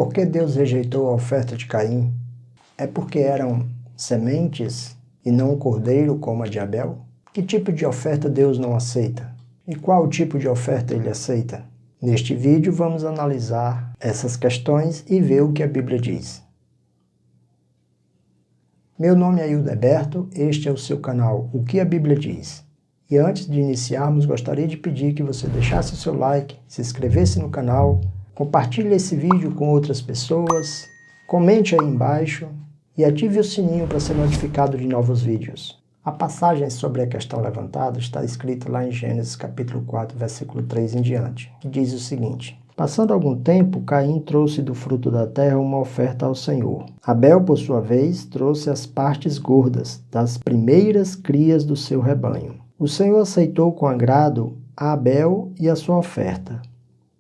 Por que Deus rejeitou a oferta de Caim? É porque eram sementes e não um cordeiro como a de Abel? Que tipo de oferta Deus não aceita? E qual tipo de oferta ele aceita? Neste vídeo vamos analisar essas questões e ver o que a Bíblia diz. Meu nome é Hildeberto, este é o seu canal O que a Bíblia diz. E antes de iniciarmos, gostaria de pedir que você deixasse o seu like, se inscrevesse no canal, compartilhe esse vídeo com outras pessoas, comente aí embaixo e ative o sininho para ser notificado de novos vídeos. A passagem sobre a questão levantada está escrita lá em Gênesis capítulo 4, versículo 3 em diante, que diz o seguinte: Passando algum tempo, Caim trouxe do fruto da terra uma oferta ao Senhor. Abel, por sua vez, trouxe as partes gordas das primeiras crias do seu rebanho. O Senhor aceitou com agrado a Abel e a sua oferta,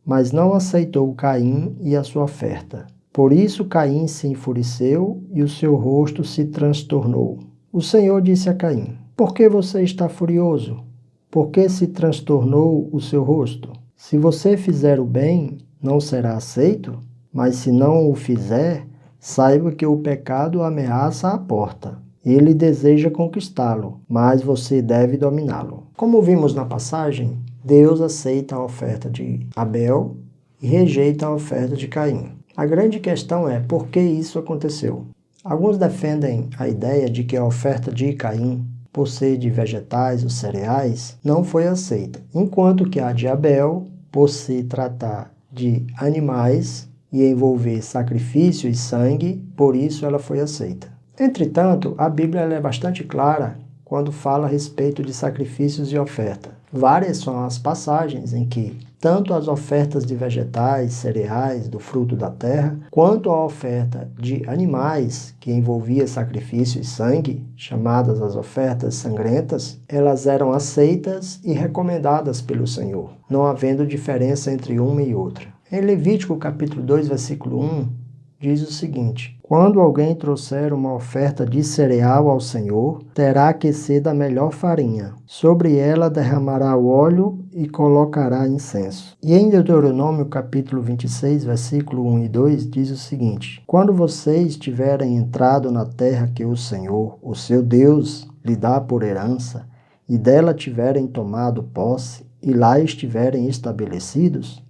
mas não aceitou Caim e a sua oferta. Por isso Caim se enfureceu e o seu rosto se transtornou. O Senhor disse a Caim: Por que você está furioso? Por que se transtornou o seu rosto? Se você fizer o bem, não será aceito? Mas se não o fizer, saiba que o pecado ameaça a porta. Ele deseja conquistá-lo, mas você deve dominá-lo. Como vimos na passagem, Deus aceita a oferta de Abel e rejeita a oferta de Caim. A grande questão é por que isso aconteceu. Alguns defendem a ideia de que a oferta de Caim, por ser de vegetais ou cereais, não foi aceita, enquanto que a de Abel, por se tratar de animais e envolver sacrifício e sangue, por isso ela foi aceita. Entretanto, a Bíblia é bastante clara quando fala a respeito de sacrifícios e oferta. Várias são as passagens em que tanto as ofertas de vegetais, cereais, do fruto da terra, quanto a oferta de animais, que envolvia sacrifício e sangue, chamadas as ofertas sangrentas, elas eram aceitas e recomendadas pelo Senhor, não havendo diferença entre uma e outra. Em Levítico capítulo 2, versículo 1, diz o seguinte: Quando alguém trouxer uma oferta de cereal ao Senhor, terá que ser da melhor farinha. Sobre ela derramará o óleo e colocará incenso. E em Deuteronômio capítulo 26, versículo 1 e 2, diz o seguinte: Quando vocês tiverem entrado na terra que o Senhor, o seu Deus, lhe dá por herança, e dela tiverem tomado posse, e lá estiverem estabelecidos,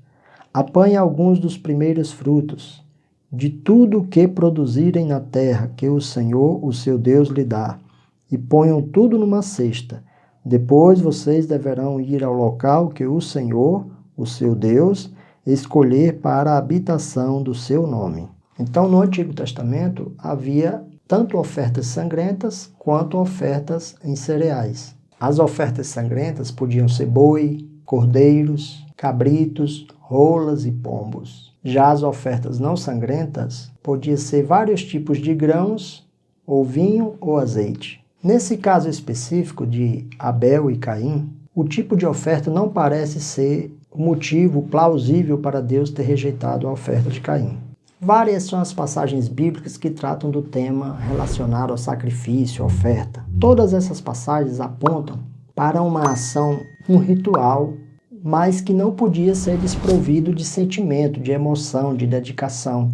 apanhe alguns dos primeiros frutos de tudo o que produzirem na terra que o Senhor, o seu Deus, lhe dá, e ponham tudo numa cesta. Depois vocês deverão ir ao local que o Senhor, o seu Deus, escolher para a habitação do seu nome. Então, no Antigo Testamento, havia tanto ofertas sangrentas quanto ofertas em cereais. As ofertas sangrentas podiam ser boi, cordeiros, cabritos, rolas e pombos. Já as ofertas não sangrentas podiam ser vários tipos de grãos, ou vinho ou azeite. Nesse caso específico de Abel e Caim, o tipo de oferta não parece ser o motivo plausível para Deus ter rejeitado a oferta de Caim. Várias são as passagens bíblicas que tratam do tema relacionado ao sacrifício, oferta. Todas essas passagens apontam para uma ação, um ritual, mas que não podia ser desprovido de sentimento, de emoção, de dedicação.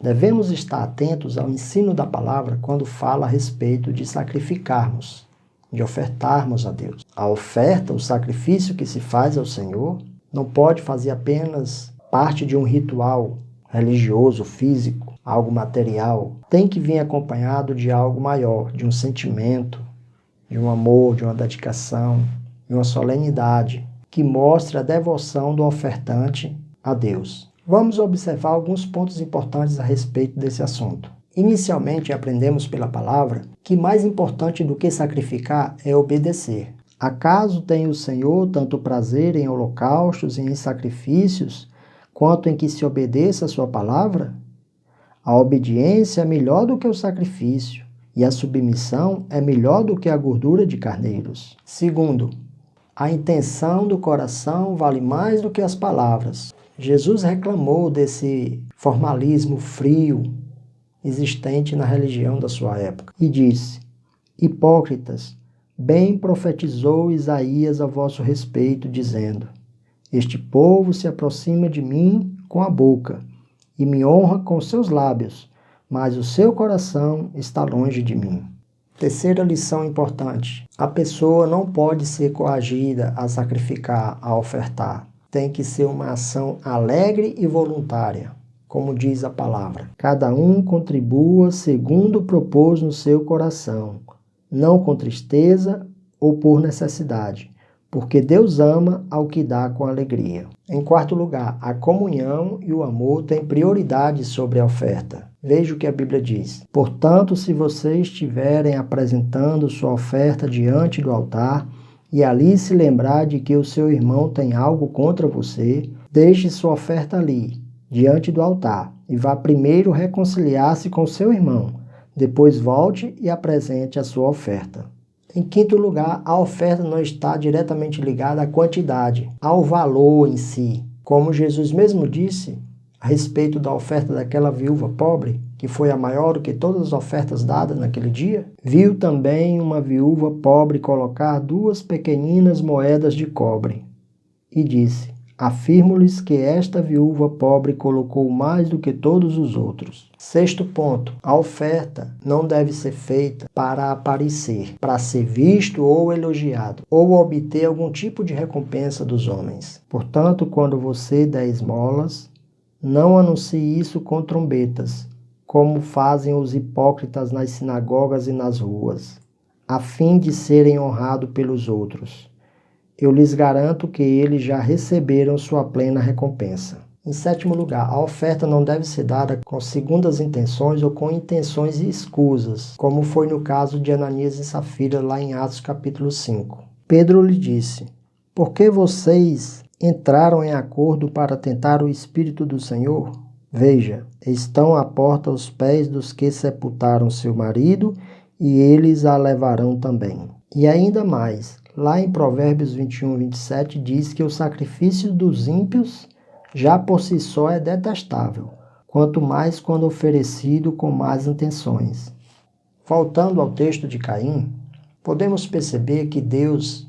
Devemos estar atentos ao ensino da palavra quando fala a respeito de sacrificarmos, de ofertarmos a Deus. A oferta, o sacrifício que se faz ao Senhor, não pode fazer apenas parte de um ritual religioso, físico, algo material. Tem que vir acompanhado de algo maior, de um sentimento, de um amor, de uma dedicação, de uma solenidade, que mostra a devoção do ofertante a Deus. Vamos observar alguns pontos importantes a respeito desse assunto. Inicialmente, aprendemos pela palavra que mais importante do que sacrificar é obedecer. Acaso tem o Senhor tanto prazer em holocaustos e em sacrifícios, quanto em que se obedeça a sua palavra? A obediência é melhor do que o sacrifício, e a submissão é melhor do que a gordura de carneiros. Segundo, a intenção do coração vale mais do que as palavras. Jesus reclamou desse formalismo frio existente na religião da sua época e disse: Hipócritas, bem profetizou Isaías a vosso respeito, dizendo: Este povo se aproxima de mim com a boca e me honra com seus lábios, mas o seu coração está longe de mim. Terceira lição importante: a pessoa não pode ser coagida a sacrificar, a ofertar. Tem que ser uma ação alegre e voluntária, como diz a palavra. Cada um contribua segundo propôs no seu coração, não com tristeza ou por necessidade, porque Deus ama ao que dá com alegria. Em quarto lugar, a comunhão e o amor têm prioridade sobre a oferta. Veja o que a Bíblia diz. Portanto, se vocês estiverem apresentando sua oferta diante do altar, e ali se lembrar de que o seu irmão tem algo contra você, deixe sua oferta ali, diante do altar, e vá primeiro reconciliar-se com seu irmão. Depois volte e apresente a sua oferta. Em quinto lugar, a oferta não está diretamente ligada à quantidade, ao valor em si. Como Jesus mesmo disse a respeito da oferta daquela viúva pobre, que foi a maior do que todas as ofertas dadas naquele dia, viu também uma viúva pobre colocar 2 pequeninas moedas de cobre. E disse: afirmo-lhes que esta viúva pobre colocou mais do que todos os outros. Sexto ponto: a oferta não deve ser feita para aparecer, para ser visto ou elogiado, ou obter algum tipo de recompensa dos homens. Portanto, quando você der esmolas, não anuncie isso com trombetas, como fazem os hipócritas nas sinagogas e nas ruas, a fim de serem honrados pelos outros. Eu lhes garanto que eles já receberam sua plena recompensa. Em sétimo lugar, a oferta não deve ser dada com segundas intenções ou com intenções escusas, como foi no caso de Ananias e Safira lá em Atos capítulo 5. Pedro lhe disse: por que vocês entraram em acordo para tentar o Espírito do Senhor? Veja, estão à porta os pés dos que sepultaram seu marido, e eles a levarão também. E ainda mais, lá em Provérbios 21, 27, diz que o sacrifício dos ímpios já por si só é detestável, quanto mais quando oferecido com más intenções. Voltando ao texto de Caim, podemos perceber que Deus,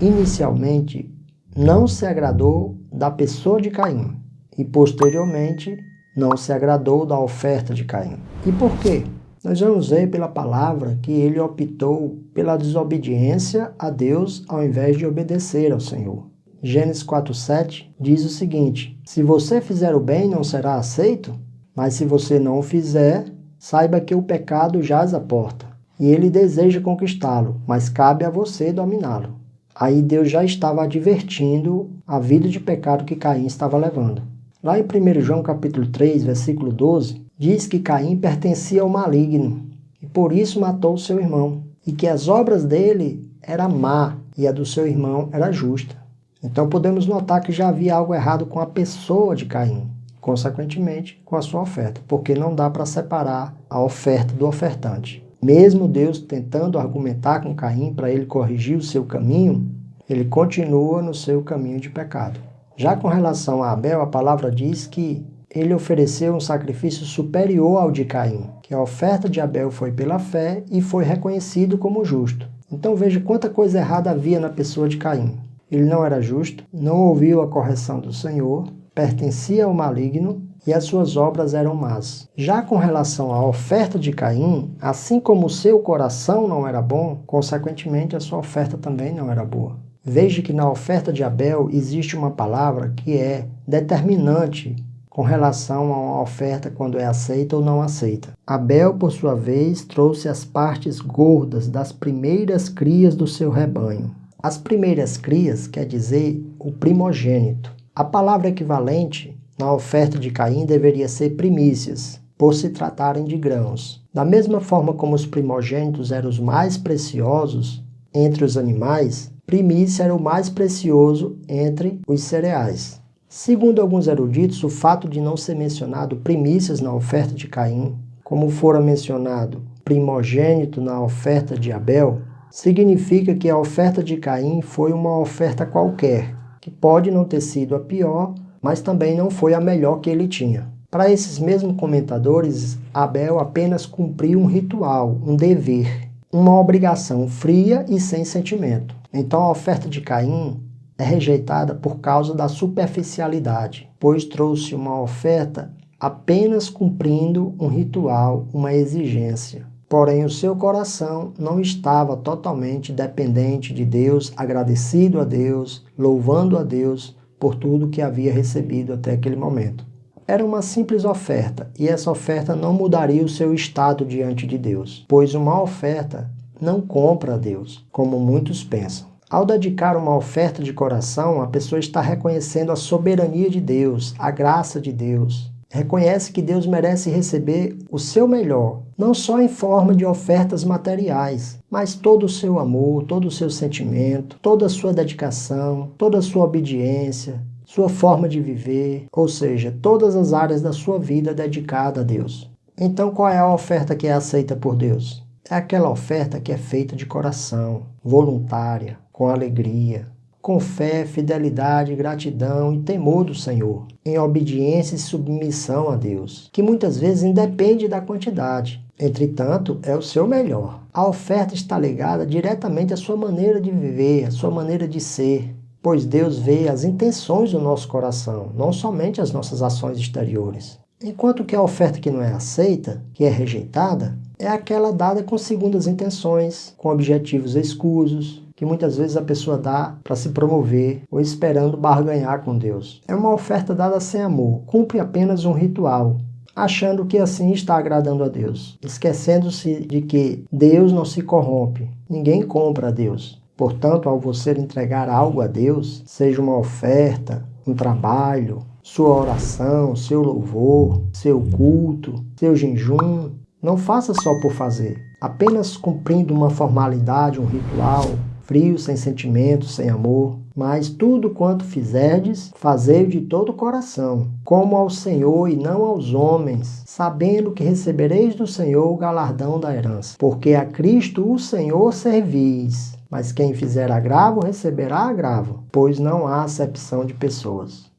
inicialmente, não se agradou da pessoa de Caim e, posteriormente, não se agradou da oferta de Caim. E por quê? Nós vamos ver pela palavra que ele optou pela desobediência a Deus ao invés de obedecer ao Senhor. Gênesis 4:7 diz o seguinte: se você fizer o bem, não será aceito, mas se você não o fizer, saiba que o pecado jaz à porta, e ele deseja conquistá-lo, mas cabe a você dominá-lo. Aí Deus já estava advertindo a vida de pecado que Caim estava levando. Lá em 1 João capítulo 3, versículo 12, diz que Caim pertencia ao maligno e por isso matou seu irmão, e que as obras dele eram má e a do seu irmão era justa. Então podemos notar que já havia algo errado com a pessoa de Caim, consequentemente com a sua oferta, porque não dá para separar a oferta do ofertante. Mesmo Deus tentando argumentar com Caim para ele corrigir o seu caminho, ele continua no seu caminho de pecado. Já com relação a Abel, a palavra diz que ele ofereceu um sacrifício superior ao de Caim, que a oferta de Abel foi pela fé e foi reconhecido como justo. Então veja quanta coisa errada havia na pessoa de Caim. Ele não era justo, não ouviu a correção do Senhor, pertencia ao maligno e as suas obras eram más. Já com relação à oferta de Caim, assim como o seu coração não era bom, consequentemente a sua oferta também não era boa. Veja que na oferta de Abel existe uma palavra que é determinante com relação a uma oferta quando é aceita ou não aceita. Abel, por sua vez, trouxe as partes gordas das primeiras crias do seu rebanho. As primeiras crias quer dizer o primogênito. A palavra equivalente na oferta de Caim deveria ser primícias, por se tratarem de grãos. Da mesma forma como os primogênitos eram os mais preciosos entre os animais, primícia era o mais precioso entre os cereais. Segundo alguns eruditos, o fato de não ser mencionado primícias na oferta de Caim, como fora mencionado primogênito na oferta de Abel, significa que a oferta de Caim foi uma oferta qualquer, que pode não ter sido a pior, mas também não foi a melhor que ele tinha. Para esses mesmos comentadores, Abel apenas cumpriu um ritual, um dever, uma obrigação fria e sem sentimento. Então a oferta de Caim é rejeitada por causa da superficialidade, pois trouxe uma oferta apenas cumprindo um ritual, uma exigência. Porém, o seu coração não estava totalmente dependente de Deus, agradecido a Deus, louvando a Deus por tudo que havia recebido até aquele momento. Era uma simples oferta, e essa oferta não mudaria o seu estado diante de Deus, pois uma oferta não compra a Deus, como muitos pensam. Ao dedicar uma oferta de coração, a pessoa está reconhecendo a soberania de Deus, a graça de Deus. Reconhece que Deus merece receber o seu melhor, não só em forma de ofertas materiais, mas todo o seu amor, todo o seu sentimento, toda a sua dedicação, toda a sua obediência, sua forma de viver, ou seja, todas as áreas da sua vida dedicada a Deus. Então, qual é a oferta que é aceita por Deus? É aquela oferta que é feita de coração, voluntária, com alegria, com fé, fidelidade, gratidão e temor do Senhor, em obediência e submissão a Deus, que muitas vezes independe da quantidade. Entretanto, é o seu melhor. A oferta está ligada diretamente à sua maneira de viver, à sua maneira de ser, pois Deus vê as intenções do nosso coração, não somente as nossas ações exteriores. Enquanto que a oferta que não é aceita, que é rejeitada, é aquela dada com segundas intenções, com objetivos escusos, que muitas vezes a pessoa dá para se promover ou esperando barganhar com Deus. É uma oferta dada sem amor, cumpre apenas um ritual, achando que assim está agradando a Deus, esquecendo-se de que Deus não se corrompe, ninguém compra a Deus. Portanto, ao você entregar algo a Deus, seja uma oferta, um trabalho, sua oração, seu louvor, seu culto, seu jejum, não faça só por fazer, apenas cumprindo uma formalidade, um ritual, frio, sem sentimento, sem amor, mas tudo quanto fizerdes, fazei-o de todo o coração, como ao Senhor e não aos homens, sabendo que recebereis do Senhor o galardão da herança. Porque a Cristo o Senhor servis, mas quem fizer agravo receberá agravo, pois não há acepção de pessoas.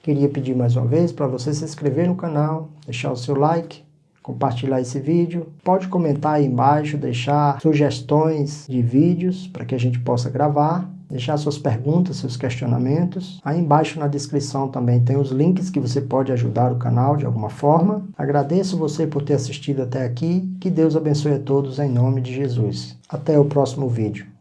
Queria pedir mais uma vez para você se inscrever no canal, deixar o seu like, compartilhar esse vídeo. Pode comentar aí embaixo, deixar sugestões de vídeos para que a gente possa gravar, deixar suas perguntas, seus questionamentos. Aí embaixo na descrição também tem os links que você pode ajudar o canal de alguma forma. Agradeço você por ter assistido até aqui. Que Deus abençoe a todos em nome de Jesus. Até o próximo vídeo.